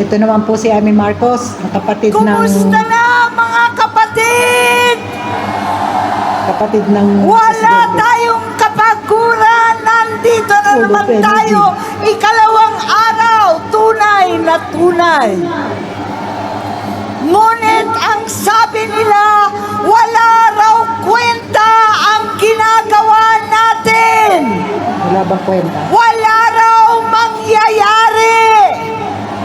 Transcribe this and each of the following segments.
Ito naman po si Amy Marcos, ang kapatid Kumusta na mga kapatid? kapatid ng Wala tayong kapaguran. Nandito na Full naman of energy. tayo. Ikalawang araw, tunay na tunay. Ngunit ang sabi nila, wala raw kwenta ang ginagawa natin. Wala bang kwenta? Wala raw mangyayari.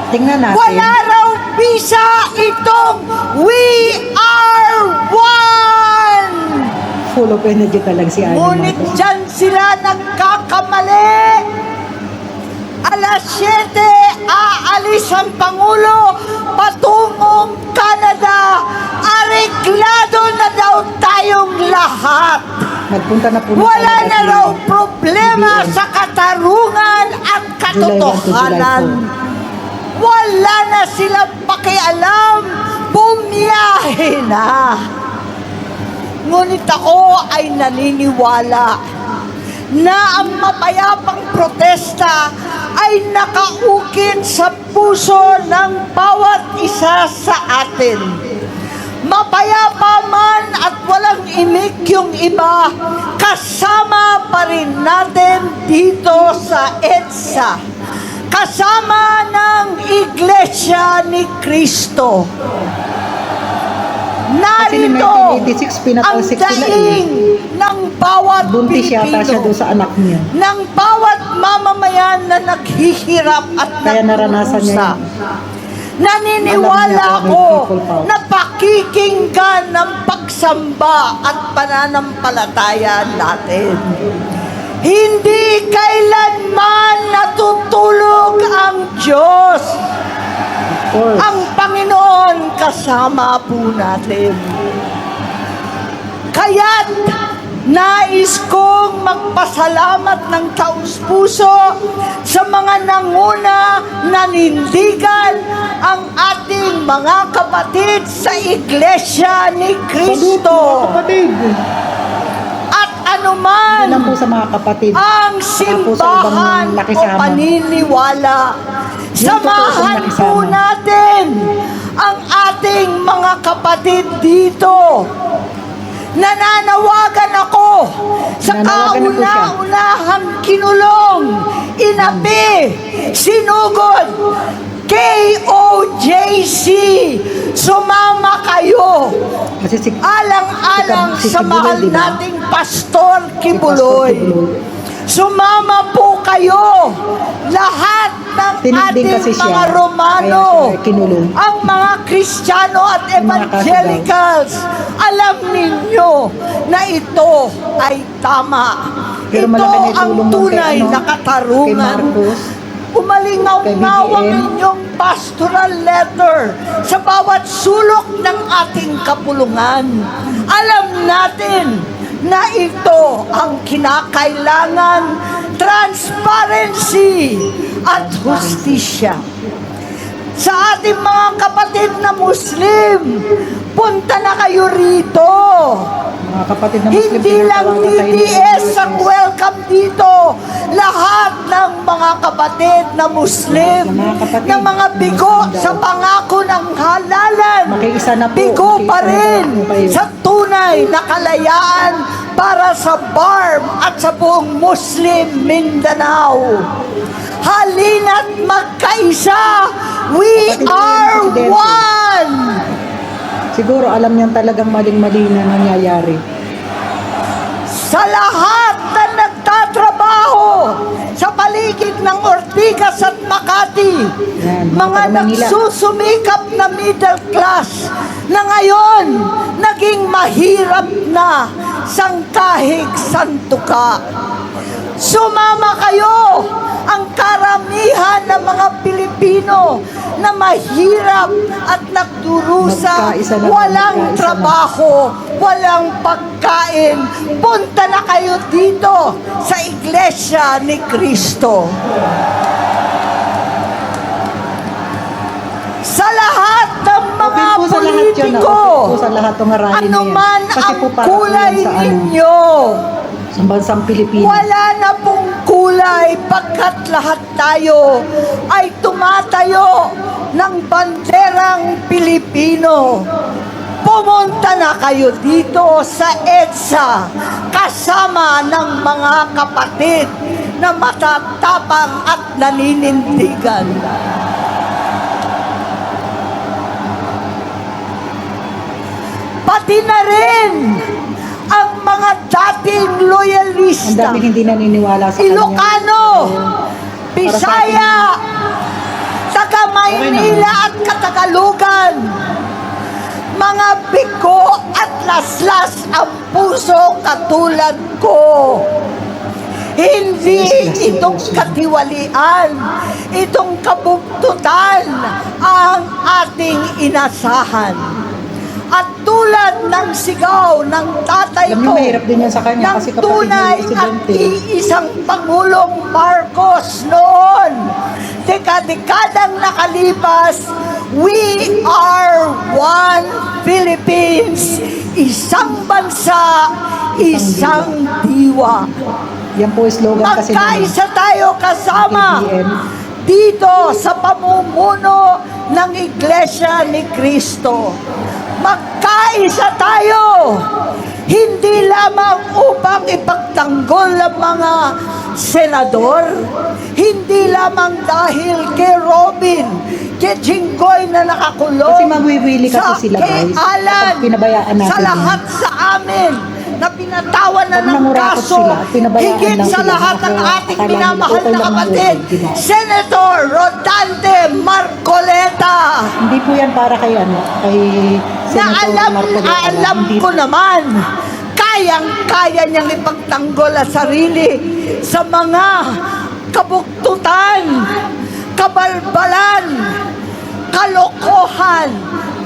Tingnan natin. Wala raw bisa itong We Are One. Full of energy talaga si Amy Ngunit Marcos. dyan sila nagkakamali. Alas 7, aalis ang Pangulo patungong Canada. Areglado na daw tayong lahat. Nagpunta na po Wala tayo na kasi raw problema BBM. sa katarungan at katotohanan. Wala na silang pakialam. Bumiyahe na. Ngunit ako ay naniniwala na ang mapayapang protesta ay nakaukit sa puso ng bawat isa sa atin. Mapayapa man at walang imik yung iba, kasama pa rin natin dito sa EDSA. Kasama ng Iglesia ni Cristo. Kasi Narito noong 1986, ang pinatalsik sila daing ng bawat Buntis yata siya doon Pilipino, sa anak niya. ng bawat mamamayan na naghihirap at Kaya naranasan niya nagdurusa. yun. Naniniwala Alam niya kung ako may people power. na pakikinggan ng pagsamba at pananampalataya natin. Hindi kailanman natutulog ang Diyos. Of course. Ang Panginoon kasama po natin. Kaya't nais kong magpasalamat ng taus-puso sa mga nanguna nanindigan ang ating mga kapatid sa Iglesia ni Cristo. Kapatid. At Yan anuman lang po sa mga kapatid. ang Saka po sa ibang simbahan o nakisama. paniniwala. Yung totoo Samahan pong nakisama. po natin ang ating mga kapatid dito. Nananawagan ako sa Nananawagan na po siya. kauna-unahang kinulong, inapi, sinugod, KOJC, sumama kayo. Kasi si Alang-alang si sa Kibuloy, mahal di ba? nating Pastor Kibuloy. Kibuloy. Sumama po kayo. Lahat ng Tinigding kasi ating siya, mga Romano, kaya siya kinulong. ang mga Kristiyano at Yung mga Evangelicals, alam ninyo na ito ay tama. Pero Ito malaki na ang itulong nun tunay kay, na kay katarungan. Marcos. Umalingaw-ngaw ang Kay BBM. inyong pastoral letter sa bawat sulok ng ating kapulungan. Alam natin na ito ang kinakailangan, transparency at hustisya. Sa ating mga kapatid na Muslim, punta na kayo rito. Mga kapatid na Muslim. Hindi lang tinatawagan tayo ni DDS ang Marcos. welcome dito. Lahat ng mga kapatid na Muslim, Mga kapatid na mga bigo Muslim daw. sa pangako ng halalan, Makiisa na po. bigo pa Makiisa na rin po kayo. sa tunay na kalayaan para sa BARM at sa buong Muslim Mindanao. Halina't magkaisa. We Kapatid are ng Presidente. one. Siguro alam niyan talagang maling-mali na nangyayari. Sa lahat na nagtatrabaho sa paligid ng Ortigas at Makati, Yan, mga mga taga-Manila. nagsusumikap na middle class na ngayon naging mahirap na sangkahig santuka. Sumama kayo, ang karamihan ng mga Pilipino na mahirap at nagdurusa, Magkaisa na, walang magkaisa na. trabaho, walang pagkain. Punta na kayo dito sa Iglesia ni Cristo. Sa lahat ng mga Open po sa lahat yun. politiko, Open po sa lahat ng rally na yan. anuman Kasi ang po para po kulay yan sa ano, ninyo, sa bansang Pilipinas. wala na pong kulay kulay pagkat lahat tayo ay tumatayo ng banderang Pilipino. Pumunta na kayo dito sa EDSA kasama ng mga kapatid na matatapang at naninindigan. Pati na rin ang mga dating Ang loyalista, dami hindi naniniwala sa kanya. Ilocano, Bisaya, taga Maynila at Katagalugan. Mga biko at laslas ang puso katulad ko. Hindi itong katiwalian, itong kabugtutan ang ating inasahan. At tulad ng sigaw ng tatay Alam niyo, ko, mahirap din yan sa kanya ng kasi kapag tunay hindi at presidente, iisang Pangulong Marcos noon, dekadang nakalipas, we are one Philippines, isang bansa, isang diwa. yan po slogan kasi ng Magkaisa tayo kasama BBM. dito sa pamumuno ng Iglesia ni Cristo. Magkaisa tayo, hindi lamang upang ipagtanggol ang mga senador, hindi lamang dahil kay Robin, kay Jinggoy na nakakulong, Kasi magwiwili kasi sa sila, kay guys. Alan, Kapag pinabayaan natin sa yan. lahat sa amin na pinatawan na Pag ng nangurakot kaso, sila, pinabayaan higit lang sa sila, lahat ng kaya ating akala nila minamahal okay na lang kapatid, ang ginawa. Senator Rodante Marcoleta, Hindi po yan para kay kay na Senator Marcoleta. alam Hindi ko po. naman, kayang-kaya niyang ipagtanggol ang sarili sa mga kabuktutan, kabalbalan, kalokohan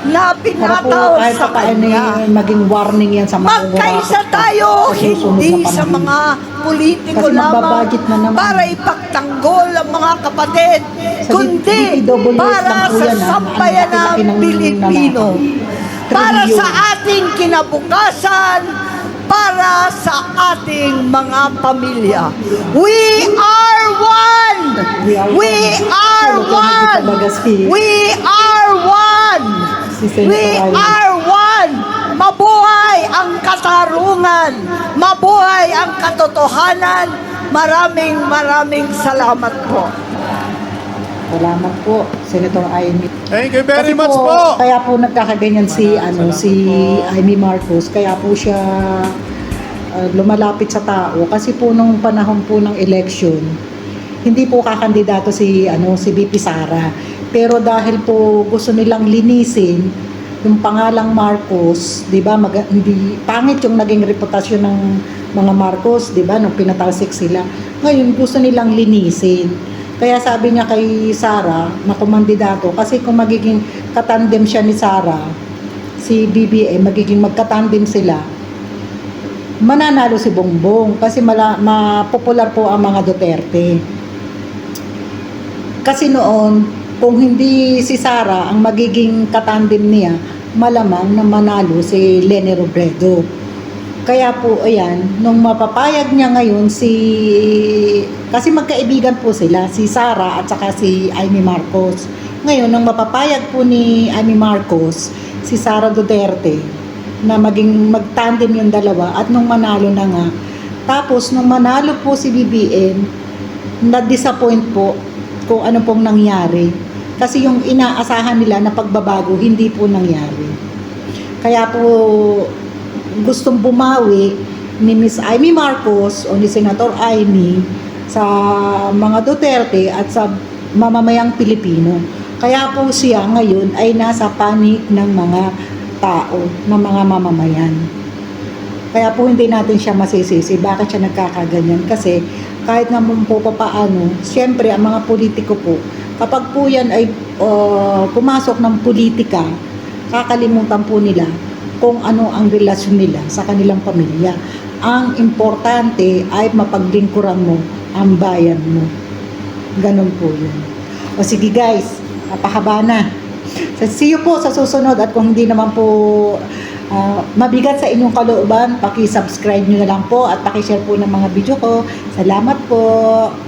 na Para po pinataw kahit sa pa paano kanya. maging warning yan sa mga Magkaisa umarakot tayo, sa susunod hindi na sa panahon. mga politiko Kasi lamang magbabudget na naman. para ipagtanggol ang mga kapatid, Sa kundi DPWH para lang po sa yan, sambayan ang laki-laki ng ng Pilipino. Para Trilyon. sa ating kinabukasan, para sa ating mga pamilya. We are one! We are one! We are one! Si Senator We Ivy. are one! Mabuhay ang katarungan! Mabuhay ang katotohanan! Maraming salamat po. Salamat po, Senator Amy. Thank you very Kasi much po. Kaya po nagkakaganyan si Amy Marcos, kaya po siya lumalapit sa tao kasi po nung panahon po ng election, hindi po kakandidato si VP Sara. Pero dahil po gusto nilang linisin yung pangalang Marcos, 'di ba? Hindi pangit yung naging reputasyon ng mga Marcos, 'di ba? Nung pinatalsik sila. Ngayon gusto nilang linisin. Kaya sabi niya kay Sara na kumandidato kasi kung magiging katandem siya ni Sara, si BBM, magiging magkatandem sila, mananalo si Bongbong kasi mapopular po ang mga Duterte. Kasi noon, kung hindi si Sara ang magiging katandem niya, malamang na manalo si Leni Robredo. Kaya po, ayan, nung mapapayag niya ngayon kasi magkaibigan po sila, si Sara at saka si Amy Marcos. Ngayon, nung mapapayag po ni Amy Marcos, si Sara Duterte, na magtandem yung dalawa, at nung manalo na nga, tapos nung manalo po si BBM, na-disappoint po kung ano pong nangyari. Kasi yung inaasahan nila na pagbabago, hindi po nangyari. Kaya po, gustong bumawi ni Miss Amy Marcos o ni Senator Amy sa mga Duterte at sa mamamayang Pilipino. Kaya po siya ngayon ay nasa panik ng mga tao, ng mga mamamayan. Kaya po hindi natin siya masisisi. Bakit siya nagkakaganyan? Kasi kahit naman po paano, siyempre ang mga politiko po, kapag po yan ay pumasok ng politika, kakalimutan po nila kung ano ang relasyon nila sa kanilang pamilya. Ang importante ay mapaglingkuran mo ang bayan mo. Ganun po yun. O sige guys, napahaba na. So, see you po sa susunod, at kung hindi naman po mabigat sa inyong kalooban, paki-subscribe nyo na lang po at paki-share po ng mga video ko. Salamat po. po.